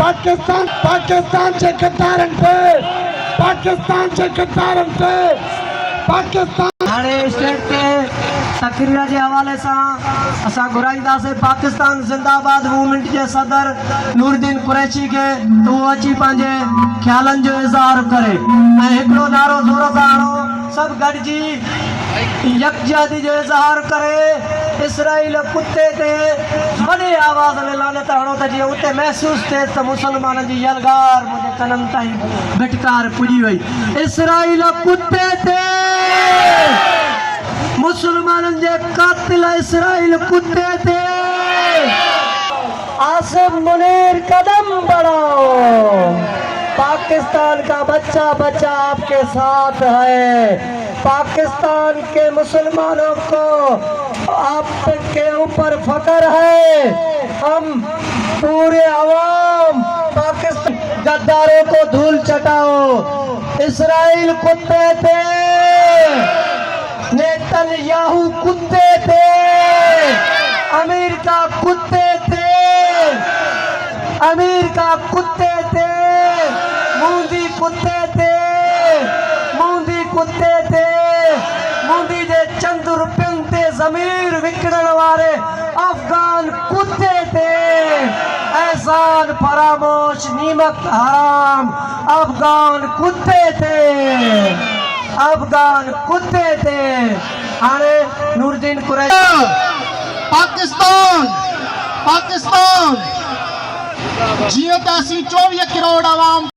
पाकिस्तान पाकिस्तानचे पाकिस्तान हाणे स्टेट के तकरीर के हवाले से असा घुराईंदासीं पाकिस्तान जिंदाबाद मूवमेंट के सदर नूरुद्दीन कुरैशी के तो अची पंहिंजे ख्यालन जो इज़हार करे ऐं हिकिड़ो नारो ज़ोर सां हणो सब गॾिजी यकजहती जो इज़हार करे इसराइल कुत्ते ते वॾे आवाज़ में लानत हणो त जीअं उते महसूस थिए त मुसलमाननि जी यलगार मुंहिंजे कननि ताईं भिटकार पुॼी वई। इसराइल कुत्ते ते मुसलमानन जे कातिल इसराइल कुत्ते थे। आसिम मुनीर कदम बढ़ाओ, पाकिस्तान का बच्चा बच्चा आपके साथ है। पाकिस्तान के मुसलमानों को आपके ऊपर फख्र है। हम पूरे अवाम पाकिस्तान गद्दारों को धूल चटाओ। इसराइल कुत्ते थे, नेतन्याहू कुत्ते थे, अमेरिका कुत्ते थे, अमेरिका कुत्ते थे, मूंदी कुत्ते थे, मूंदी कुत्ते थे, मूंदी जे चंद रुपयनि ते ज़मीर विकणण वारे अफगान कुत्ते थे। एहसान फरामोश नीमत हराम अफगान कुत्ते थे, अफगान कुत्ते थे। हाणे नूरुद्दीन कुरैशी पाकिस्तान पाकिस्तान जीअं त असीं 24 करोड़ आवाम